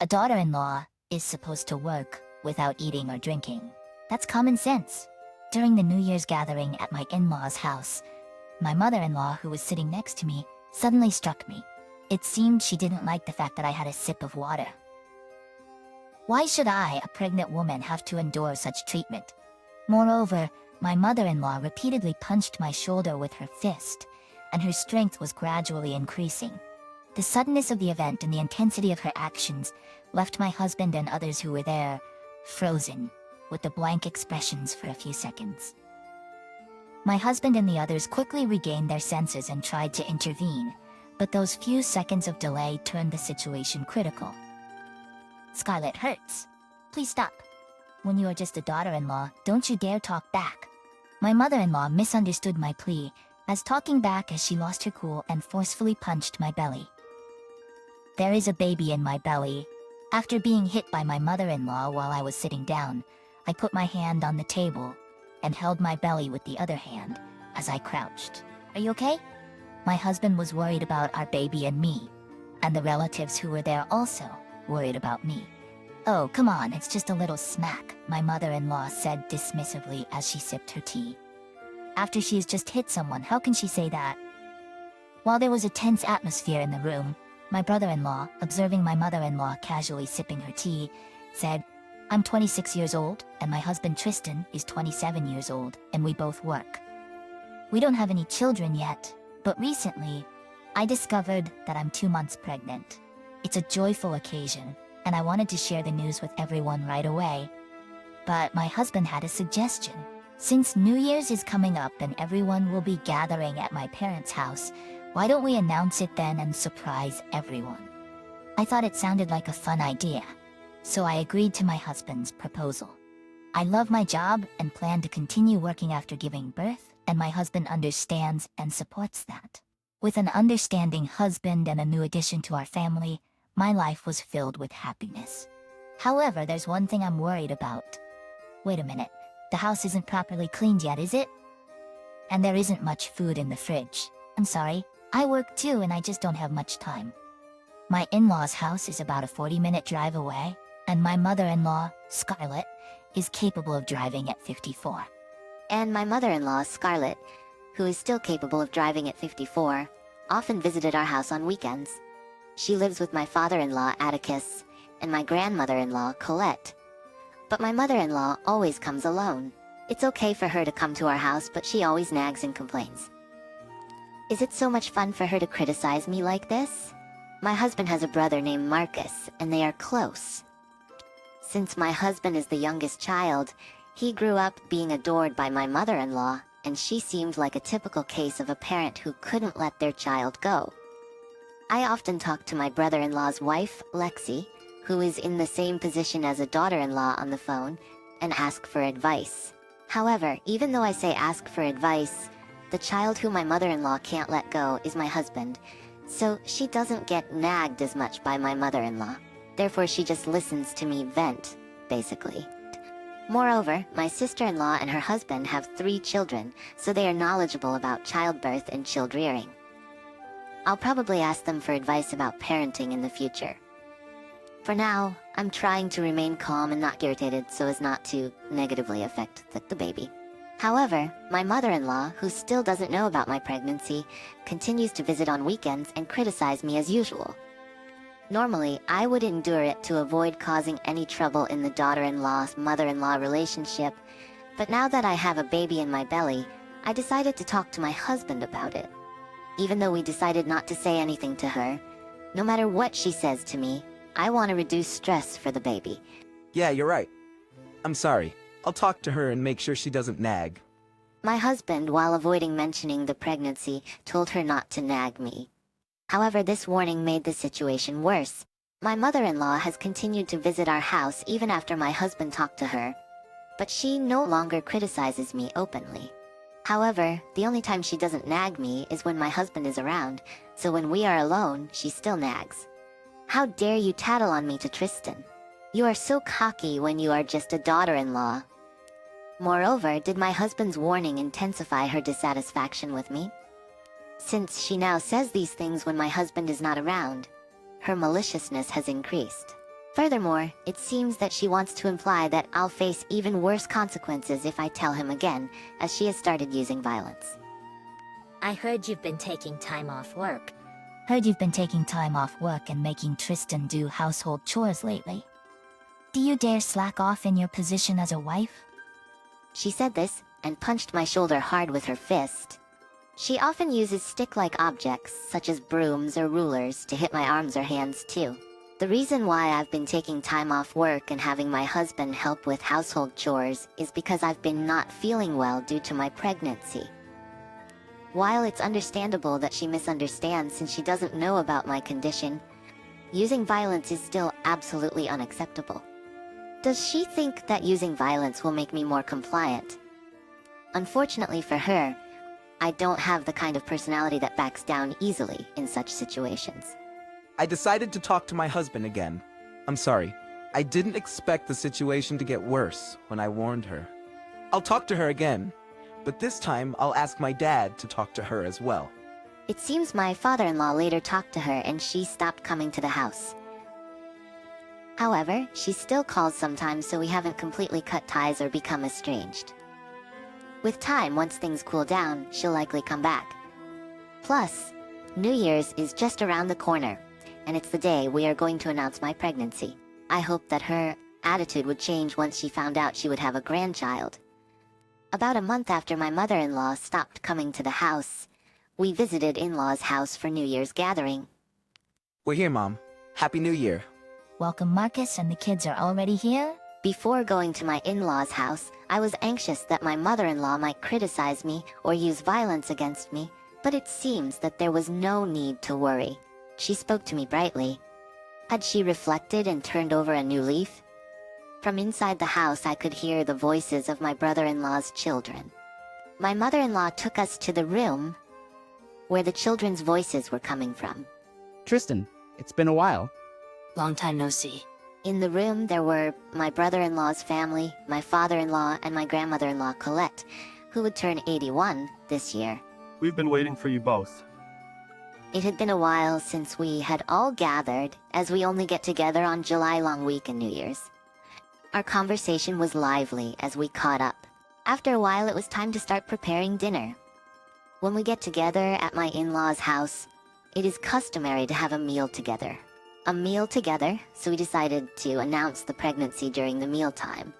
A daughter-in-law is supposed to work without eating or drinking. That's common sense. During the New Year's gathering at my in-laws' house, my mother-in-law, who was sitting next to me, suddenly struck me. It seemed she didn't like the fact that I had a sip of water. Why should I, a pregnant woman, have to endure such treatment? Moreover, my mother-in-law repeatedly punched my shoulder with her fist, and her strength was gradually increasing. The suddenness of the event and the intensity of her actions left my husband and others who were there frozen, with the blank expressions for a few seconds. My husband and the others quickly regained their senses and tried to intervene, but those few seconds of delay turned the situation critical. "Scarlett hurts. Please stop. When you are just a daughter-in-law, don't you dare talk back." My mother-in-law misunderstood my plea, as talking back as she lost her cool and forcefully punched my belly. There is a baby in my belly. After being hit by my mother-in-law while I was sitting down, I put my hand on the table and held my belly with the other hand as I crouched. "Are you okay?" My husband was worried about our baby and me, and the relatives who were there also worried about me. "Oh, come on, it's just a little smack," my mother-in-law said dismissively as she sipped her tea. After she has just hit someone, how can she say that? While there was a tense atmosphere in the room, my brother-in-law, observing my mother-in-law casually sipping her tea, said, "I'm 26 years old, and my husband Tristan is 27 years old, and we both work. We don't have any children yet, but recently, I discovered that I'm 2 months pregnant. It's a joyful occasion, and I wanted to share the news with everyone right away. But my husband had a suggestion. Since New Year's is coming up and everyone will be gathering at my parents' house, why don't we announce it then and surprise everyone?" I thought it sounded like a fun idea, so I agreed to my husband's proposal. I love my job and plan to continue working after giving birth, and my husband understands and supports that. With an understanding husband and a new addition to our family, my life was filled with happiness. However, there's one thing I'm worried about. Wait a minute, the house isn't properly cleaned yet, is it? And there isn't much food in the fridge. I'm sorry, I work too and I just don't have much time. My in-laws' house is about a 40-minute drive away, and my mother-in-law, Scarlett, is capable of driving at 54. And my mother-in-law, Scarlett, who is still capable of driving at 54, often visited our house on weekends. She lives with my father-in-law, Atticus, and my grandmother-in-law, Colette. But my mother-in-law always comes alone. It's okay for her to come to our house, but she always nags and complains. Is it so much fun for her to criticize me like this? My husband has a brother named Marcus, and they are close. Since my husband is the youngest child, he grew up being adored by my mother-in-law, and she seemed like a typical case of a parent who couldn't let their child go. I often talk to my brother-in-law's wife, Lexi, who is in the same position as a daughter-in-law on the phone, and ask for advice. However, even though I say ask for advice, the child who my mother-in-law can't let go is my husband, so she doesn't get nagged as much by my mother-in-law. Therefore, she just listens to me vent, basically. Moreover, my sister-in-law and her husband have 3 children, so they are knowledgeable about childbirth and child-rearing. I'll probably ask them for advice about parenting in the future. For now, I'm trying to remain calm and not irritated so as not to negatively affect the baby. However, my mother-in-law, who still doesn't know about my pregnancy, continues to visit on weekends and criticize me as usual. Normally, I would endure it to avoid causing any trouble in the daughter-in-law-mother-in-law relationship, but now that I have a baby in my belly, I decided to talk to my husband about it. Even though we decided not to say anything to her, no matter what she says to me, I want to reduce stress for the baby. Yeah, you're right. I'm sorry. I'll talk to her and make sure she doesn't nag. My husband, while avoiding mentioning the pregnancy, told her not to nag me. However, this warning made the situation worse. My mother-in-law has continued to visit our house even after my husband talked to her, but she no longer criticizes me openly. However, the only time she doesn't nag me is when my husband is around, so when we are alone, she still nags. How dare you tattle on me to Tristan? You are so cocky when you are just a daughter-in-law. Moreover, did my husband's warning intensify her dissatisfaction with me? Since she now says these things when my husband is not around, her maliciousness has increased. Furthermore, it seems that she wants to imply that I'll face even worse consequences if I tell him again, as she has started using violence. I heard you've been taking time off work. Heard you've been taking time off work and making Tristan do household chores lately. Do you dare slack off in your position as a wife? She said this, and punched my shoulder hard with her fist. She often uses stick-like objects, such as brooms or rulers, to hit my arms or hands too. The reason why I've been taking time off work and having my husband help with household chores is because I've been not feeling well due to my pregnancy. While it's understandable that she misunderstands since she doesn't know about my condition, using violence is still absolutely unacceptable. Does she think that using violence will make me more compliant? Unfortunately for her, I don't have the kind of personality that backs down easily in such situations. I decided to talk to my husband again. I'm sorry. I didn't expect the situation to get worse when I warned her. I'll talk to her again, but this time I'll ask my dad to talk to her as well. It seems my father-in-law later talked to her and she stopped coming to the house. However, she still calls sometimes, so we haven't completely cut ties or become estranged. With time, once things cool down, she'll likely come back. Plus, New Year's is just around the corner, and it's the day we are going to announce my pregnancy. I hope that her attitude would change once she found out she would have a grandchild. About a month after my mother-in-law stopped coming to the house, we visited in-laws' house for New Year's gathering. We're here, Mom. Happy New Year. Welcome, Marcus, and the kids are already here? Before going to my in-laws' house, I was anxious that my mother-in-law might criticize me or use violence against me, but it seems that there was no need to worry. She spoke to me brightly. Had she reflected and turned over a new leaf? From inside the house I could hear the voices of my brother-in-law's children. My mother-in-law took us to the room where the children's voices were coming from. Tristan, it's been a while. Long time no see. In the room there were my brother-in-law's family, my father-in-law, and my grandmother-in-law Colette, who would turn 81 this year. We've been waiting for you both. It had been a while since we had all gathered, as we only get together on July long week and New Year's. Our conversation was lively as we caught up. After a while it was time to start preparing dinner. When we get together at my in-laws' house, it is customary to have a meal together. So we decided to announce the pregnancy during the mealtime.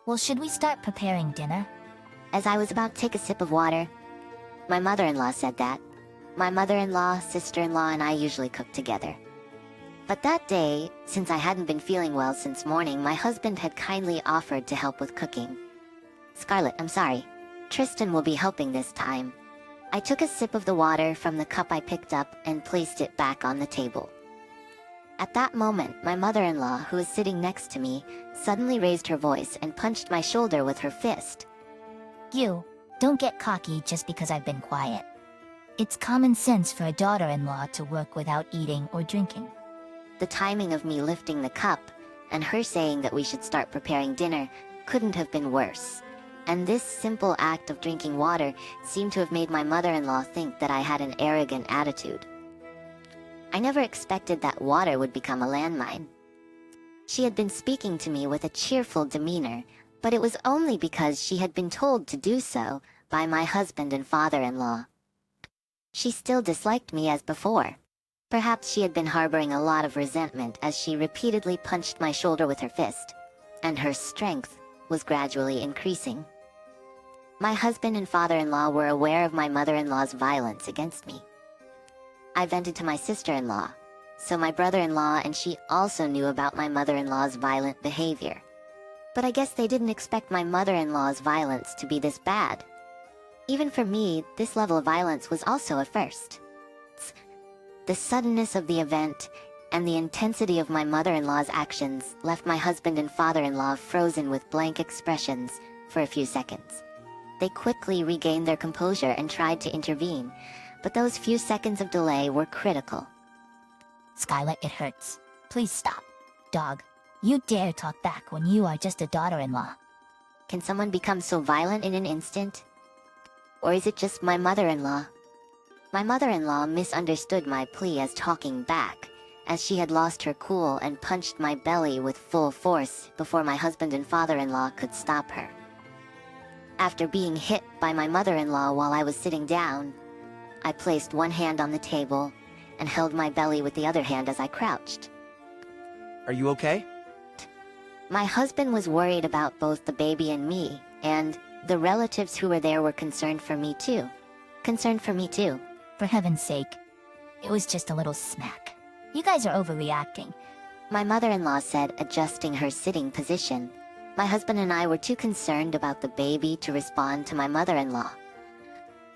Well, should we start preparing dinner? As I was about to take a sip of water, my mother-in-law said that. My mother-in-law, sister-in-law, and I usually cook together. But that day, since I hadn't been feeling well since morning, my husband had kindly offered to help with cooking. Scarlett, I'm sorry. Tristan will be helping this time. I took a sip of the water from the cup I picked up and placed it back on the table. At that moment, my mother-in-law, who was sitting next to me, suddenly raised her voice and punched my shoulder with her fist. You, don't get cocky just because I've been quiet. It's common sense for a daughter-in-law to work without eating or drinking. The timing of me lifting the cup, and her saying that we should start preparing dinner, couldn't have been worse. And this simple act of drinking water seemed to have made my mother-in-law think that I had an arrogant attitude. I never expected that water would become a landmine. She had been speaking to me with a cheerful demeanor, but it was only because she had been told to do so by my husband and father-in-law. She still disliked me as before. Perhaps she had been harboring a lot of resentment as she repeatedly punched my shoulder with her fist, and her strength was gradually increasing. My husband and father-in-law were aware of my mother-in-law's violence against me. I vented to my sister-in-law, so my brother-in-law and she also knew about my mother-in-law's violent behavior. But I guess they didn't expect my mother-in-law's violence to be this bad. Even for me, this level of violence was also a first. The suddenness of the event and the intensity of my mother-in-law's actions left my husband and father-in-law frozen with blank expressions for a few seconds. They quickly regained their composure and tried to intervene, but those few seconds of delay were critical. Scarlett, it hurts. Please stop. Dog, you dare talk back when you are just a daughter-in-law. Can someone become so violent in an instant? Or is it just my mother-in-law? My mother-in-law misunderstood my plea as talking back, as she had lost her cool and punched my belly with full force before my husband and father-in-law could stop her. After being hit by my mother-in-law while I was sitting down, I placed one hand on the table and held my belly with the other hand as I crouched. Are you okay? My husband was worried about both the baby and me, and the relatives who were there were concerned for me too. For heaven's sake. It was just a little smack. You guys are overreacting. My mother-in-law said, adjusting her sitting position. My husband and I were too concerned about the baby to respond to my mother-in-law.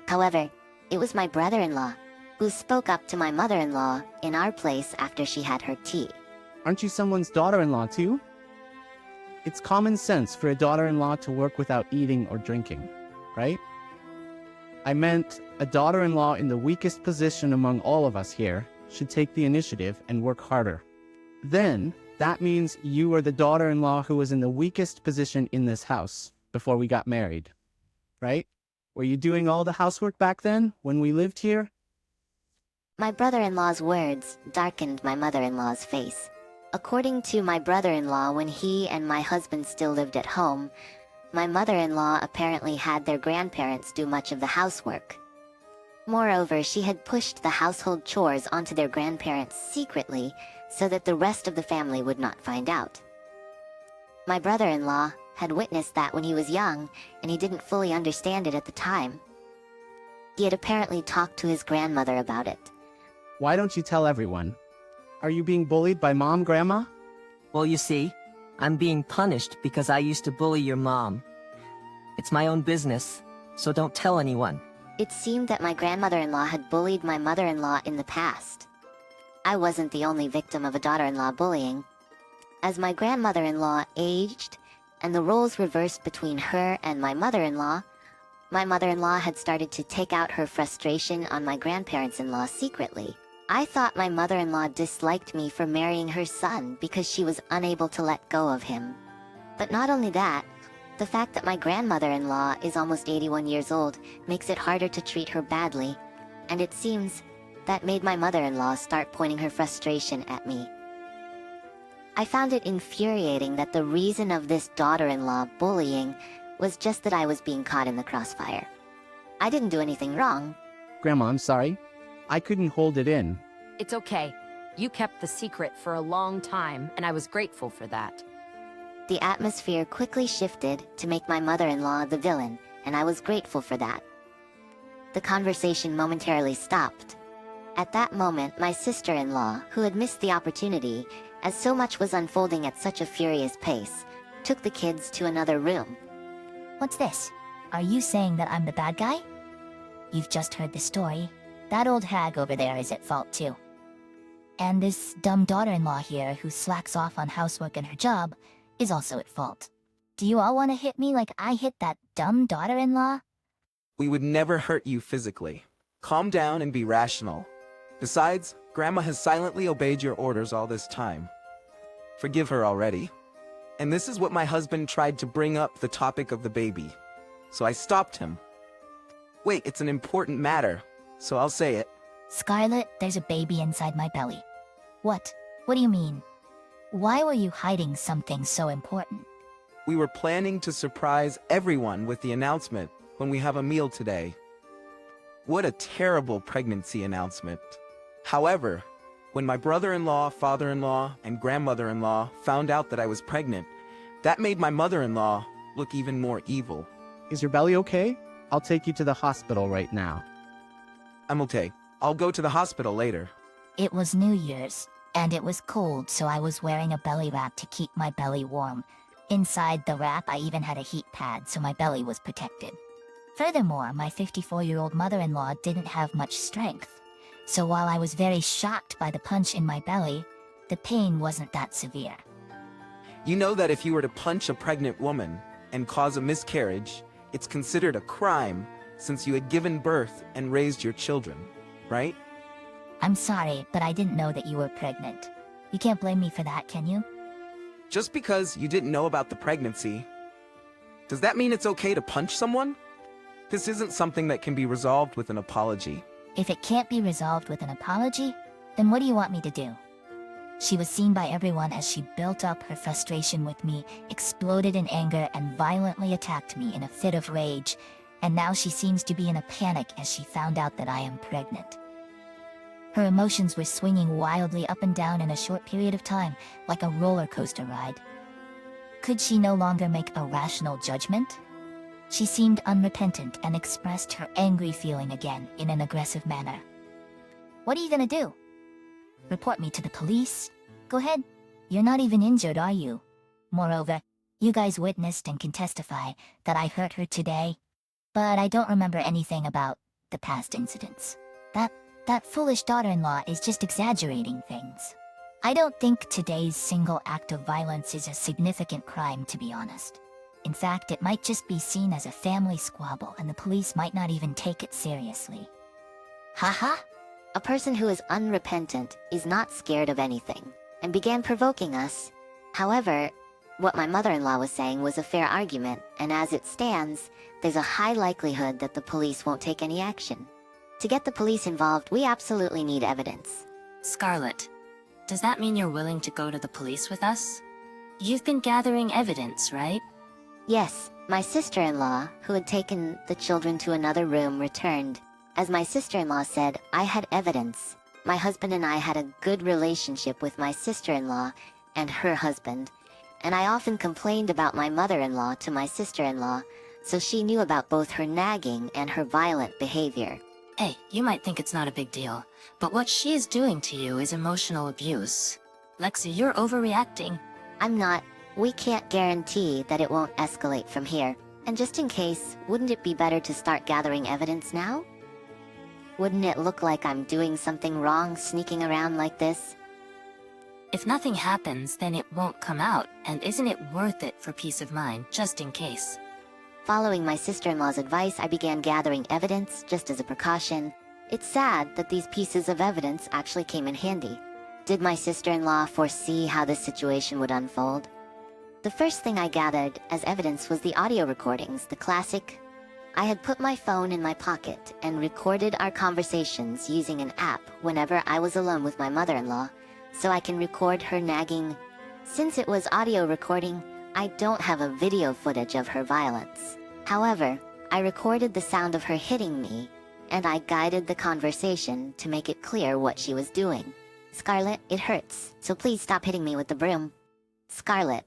However, it was my brother-in-law who spoke up to my mother-in-law in our place after she had her tea. Aren't you someone's daughter-in-law too? It's common sense for a daughter-in-law to work without eating or drinking, right? I meant a daughter-in-law in the weakest position among all of us here should take the initiative and work harder. Then, that means you are the daughter-in-law who was in the weakest position in this house before we got married, right? Were you doing all the housework back then, when we lived here? My brother-in-law's words darkened my mother-in-law's face. According to my brother-in-law, when he and my husband still lived at home, my mother-in-law apparently had their grandparents do much of the housework. Moreover, she had pushed the household chores onto their grandparents secretly so that the rest of the family would not find out. My brother-in-law had witnessed that when he was young, and he didn't fully understand it at the time. He had apparently talked to his grandmother about it. Why don't you tell everyone? Are you being bullied by Mom, Grandma? Well, you see, I'm being punished because I used to bully your mom. It's my own business, so don't tell anyone. It seemed that my grandmother-in-law had bullied my mother-in-law in the past. I wasn't the only victim of a daughter-in-law bullying. As my grandmother-in-law aged, and the roles reversed between her and my mother-in-law had started to take out her frustration on my grandparents-in-law secretly. I thought my mother-in-law disliked me for marrying her son because she was unable to let go of him. But not only that, the fact that my grandmother-in-law is almost 81 years old makes it harder to treat her badly, and it seems that made my mother-in-law start pointing her frustration at me. I found it infuriating that the reason of this daughter-in-law bullying was just that I was being caught in the crossfire. I didn't do anything wrong. Grandma, I'm sorry. I couldn't hold it in. It's okay. You kept the secret for a long time, and I was grateful for that. The atmosphere quickly shifted to make my mother-in-law the villain, and I was grateful for that. The conversation momentarily stopped. At that moment, my sister-in-law, who had missed the opportunity, as so much was unfolding at such a furious pace, took the kids to another room. What's this? Are you saying that I'm the bad guy? You've just heard the story. That old hag over there is at fault too. And this dumb daughter-in-law here who slacks off on housework and her job is also at fault. Do you all want to hit me like I hit that dumb daughter-in-law? We would never hurt you physically. Calm down and be rational. Besides, Grandma has silently obeyed your orders all this time. Forgive her already. And this is what my husband tried to bring up the topic of the baby. So I stopped him. Wait, it's an important matter, so I'll say it. Scarlet, there's a baby inside my belly. What? What do you mean? Why were you hiding something so important? We were planning to surprise everyone with the announcement when we have a meal today. What a terrible pregnancy announcement. However, when my brother-in-law, father-in-law, and grandmother-in-law found out that I was pregnant, that made my mother-in-law look even more evil. Is your belly okay? I'll take you to the hospital right now. I'm okay. I'll go to the hospital later. It was New Year's, and it was cold, so I was wearing a belly wrap to keep my belly warm. Inside the wrap, I even had a heat pad, so my belly was protected. Furthermore, my 54-year-old mother-in-law didn't have much strength. So while I was very shocked by the punch in my belly, the pain wasn't that severe. You know that if you were to punch a pregnant woman and cause a miscarriage, it's considered a crime since you had given birth and raised your children, right? I'm sorry, but I didn't know that you were pregnant. You can't blame me for that, can you? Just because you didn't know about the pregnancy, does that mean it's okay to punch someone? This isn't something that can be resolved with an apology. If it can't be resolved with an apology, then what do you want me to do? She was seen by everyone as she built up her frustration with me, exploded in anger, and violently attacked me in a fit of rage. And now she seems to be in a panic as she found out that I am pregnant. Her emotions were swinging wildly up and down in a short period of time, like a roller coaster ride. Could she no longer make a rational judgment? She seemed unrepentant and expressed her angry feeling again in an aggressive manner. What are you gonna do? Report me to the police? Go ahead. You're not even injured, are you? Moreover, you guys witnessed and can testify that I hurt her today. But I don't remember anything about the past incidents. That foolish daughter-in-law is just exaggerating things. I don't think today's single act of violence is a significant crime, to be honest. In fact, it might just be seen as a family squabble and the police might not even take it seriously. Haha. A person who is unrepentant is not scared of anything, and began provoking us. However, what my mother-in-law was saying was a fair argument, and as it stands, there's a high likelihood that the police won't take any action. To get the police involved, we absolutely need evidence. Scarlett, does that mean you're willing to go to the police with us? You've been gathering evidence, right? Yes, my sister-in-law, who had taken the children to another room, returned. As my sister-in-law said, I had evidence. My husband and I had a good relationship with my sister-in-law and her husband, and I often complained about my mother-in-law to my sister-in-law, so she knew about both her nagging and her violent behavior. Hey, you might think it's not a big deal, but what she is doing to you is emotional abuse. Lexi, you're overreacting. I'm not. We can't guarantee that it won't escalate from here. And just in case, wouldn't it be better to start gathering evidence now? Wouldn't it look like I'm doing something wrong sneaking around like this? If nothing happens, then it won't come out, and isn't it worth it for peace of mind, just in case? Following my sister-in-law's advice, I began gathering evidence just as a precaution. It's sad that these pieces of evidence actually came in handy. Did my sister-in-law foresee how this situation would unfold? The first thing I gathered as evidence was the audio recordings, the classic. I had put my phone in my pocket and recorded our conversations using an app whenever I was alone with my mother-in-law, so I can record her nagging. Since it was audio recording, I don't have a video footage of her violence. However, I recorded the sound of her hitting me, and I guided the conversation to make it clear what she was doing. Scarlett, it hurts, so please stop hitting me with the broom. Scarlett,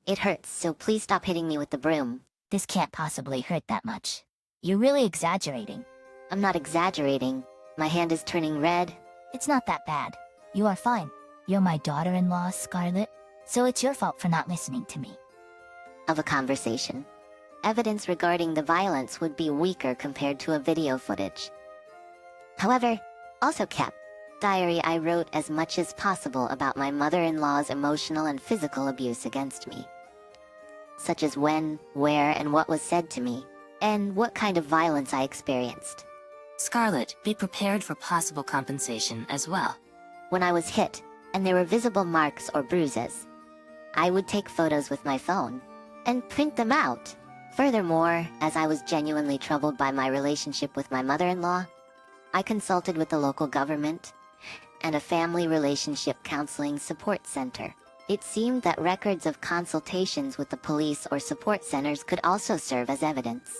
it hurts, so please stop hitting me with the broom. This can't possibly hurt that much. You're really exaggerating. I'm not exaggerating. My hand is turning red. It's not that bad. You are fine. You're my daughter-in-law, Scarlett, so it's your fault for not listening to me. Of a conversation. Evidence regarding the violence would be weaker compared to a video footage. However, also kept diary, I wrote as much as possible about my mother-in-law's emotional and physical abuse against me. Such as when, where, and what was said to me, and what kind of violence I experienced. Scarlett, be prepared for possible compensation as well. When I was hit, and there were visible marks or bruises, I would take photos with my phone, and print them out. Furthermore, as I was genuinely troubled by my relationship with my mother-in-law, I consulted with the local government and a family relationship counseling support center. It seemed that records of consultations with the police or support centers could also serve as evidence.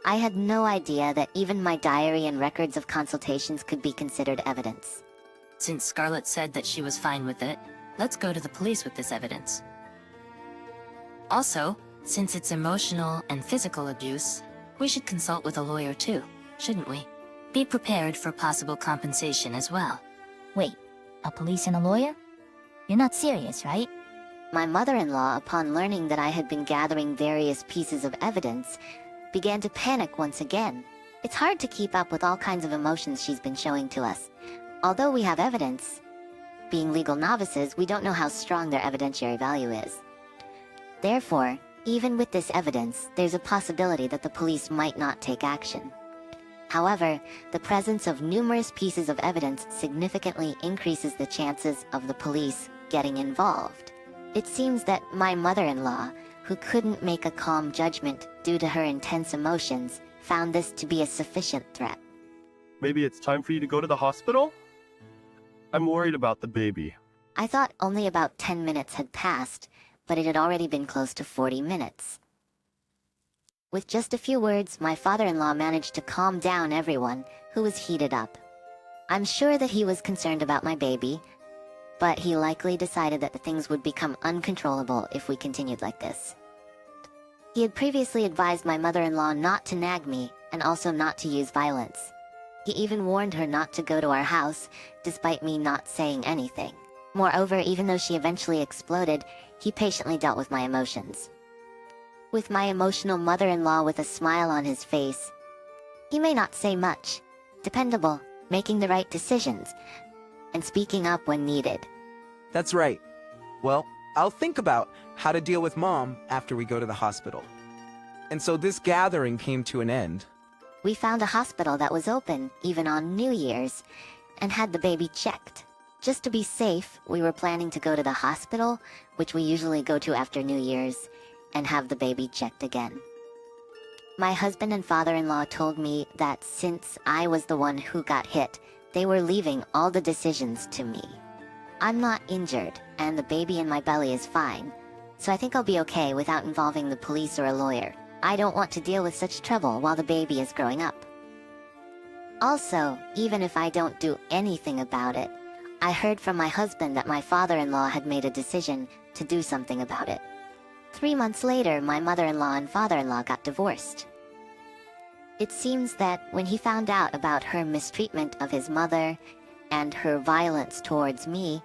I had no idea that even my diary and records of consultations could be considered evidence. Since Scarlett said that she was fine with it, let's go to the police with this evidence. Also, since it's emotional and physical abuse, we should consult with a lawyer too, shouldn't we? Be prepared for possible compensation as well. Wait, a police and a lawyer? You're not serious, right? My mother-in-law, upon learning that I had been gathering various pieces of evidence, began to panic once again. It's hard to keep up with all kinds of emotions she's been showing to us. Although we have evidence, being legal novices, we don't know how strong their evidentiary value is. Therefore, even with this evidence, there's a possibility that the police might not take action. However, the presence of numerous pieces of evidence significantly increases the chances of the police getting involved. It seems that my mother-in-law, who couldn't make a calm judgment due to her intense emotions, found this to be a sufficient threat. Maybe it's time for you to go to the hospital? I'm worried about the baby. I thought only about 10 minutes had passed, but it had already been close to 40 minutes. With just a few words, my father-in-law managed to calm down everyone who was heated up. I'm sure that he was concerned about my baby, but he likely decided that the things would become uncontrollable if we continued like this. He had previously advised my mother-in-law not to nag me and also not to use violence. He even warned her not to go to our house, despite me not saying anything. Moreover, even though she eventually exploded, he patiently dealt with my emotions. With my emotional mother-in-law with a smile on his face, he may not say much, dependable, making the right decisions, and speaking up when needed. That's right. Well, I'll think about how to deal with Mom after we go to the hospital. And so this gathering came to an end. We found a hospital that was open, even on New Year's, and had the baby checked. Just to be safe, we were planning to go to the hospital, which we usually go to after New Year's, and have the baby checked again. My husband and father-in-law told me that since I was the one who got hit, they were leaving all the decisions to me. I'm not injured, and the baby in my belly is fine, so I think I'll be okay without involving the police or a lawyer. I don't want to deal with such trouble while the baby is growing up. Also, even if I don't do anything about it, I heard from my husband that my father-in-law had made a decision to do something about it. 3 months later, my mother-in-law and father-in-law got divorced. It seems that when he found out about her mistreatment of his mother and her violence towards me,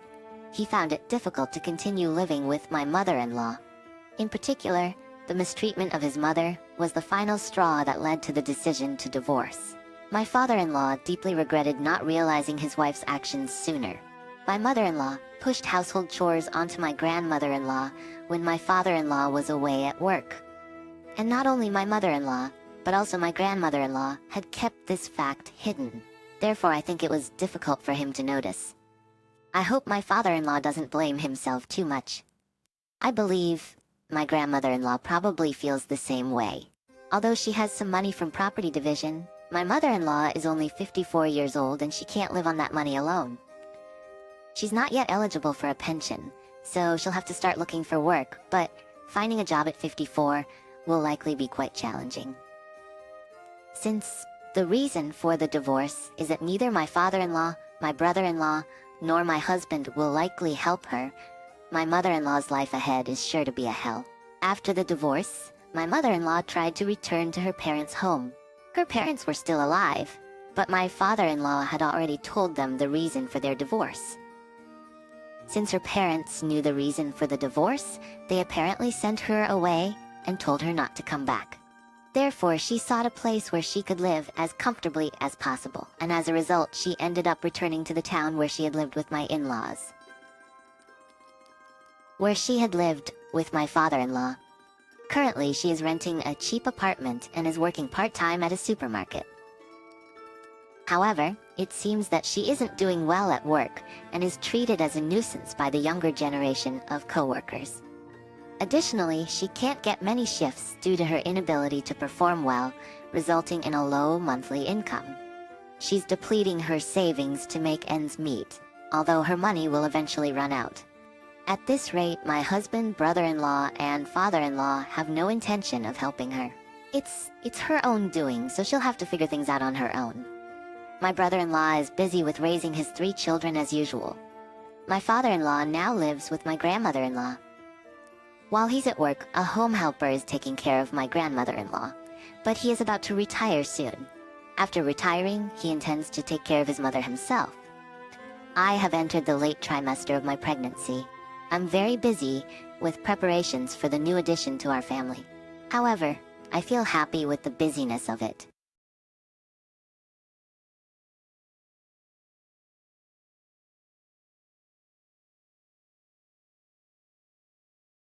he found it difficult to continue living with my mother-in-law. In particular, the mistreatment of his mother was the final straw that led to the decision to divorce. My father-in-law deeply regretted not realizing his wife's actions sooner. My mother-in-law pushed household chores onto my grandmother-in-law when my father-in-law was away at work. And not only my mother-in-law, but also my grandmother-in-law had kept this fact hidden. Therefore, I think it was difficult for him to notice. I hope my father-in-law doesn't blame himself too much. I believe my grandmother-in-law probably feels the same way. Although she has some money from property division, my mother-in-law is only 54 years old and she can't live on that money alone. She's not yet eligible for a pension, so she'll have to start looking for work, but finding a job at 54 will likely be quite challenging. Since the reason for the divorce is that neither my father-in-law, my brother-in-law, nor my husband will likely help her, my mother-in-law's life ahead is sure to be a hell. After the divorce, my mother-in-law tried to return to her parents' home. Her parents were still alive, but my father-in-law had already told them the reason for their divorce. Since her parents knew the reason for the divorce, they apparently sent her away and told her not to come back. Therefore, she sought a place where she could live as comfortably as possible, and as a result, she ended up returning to the town where she had lived with my in-laws. Where she had lived with my father-in-law. Currently, she is renting a cheap apartment and is working part-time at a supermarket. However, it seems that she isn't doing well at work and is treated as a nuisance by the younger generation of co-workers. Additionally, she can't get many shifts due to her inability to perform well, resulting in a low monthly income. She's depleting her savings to make ends meet, although her money will eventually run out. At this rate, my husband, brother-in-law, and father-in-law have no intention of helping her. It's her own doing, so she'll have to figure things out on her own. My brother-in-law is busy with raising his 3 children as usual. My father-in-law now lives with my grandmother-in-law. While he's at work, a home helper is taking care of my grandmother-in-law, but he is about to retire soon. After retiring, he intends to take care of his mother himself. I have entered the late trimester of my pregnancy. I'm very busy with preparations for the new addition to our family. However, I feel happy with the busyness of it.